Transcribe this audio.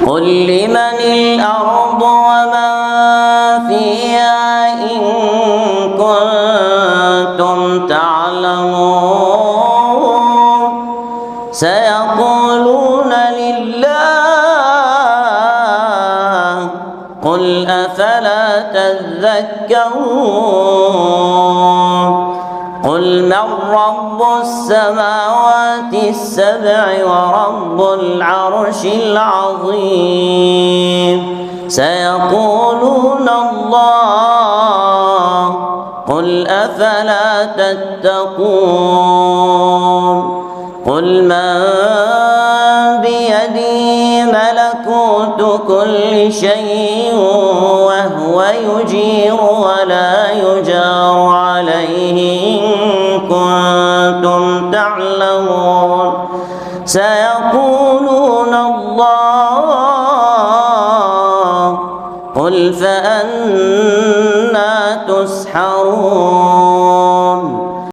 قل لمن الأرض ومن فيها إن كنتم تعلمون سيقولون لله قل أفلا تذكرون قل من رب السماوات السبع ورب العرش العظيم سيقولون الله قل أفلا تتقون قل من بيده ملكوت كل شيء وهو يجير ولا يجار عليه إن كنتم تعلمون سيقولون الله قل فأنى تسحرون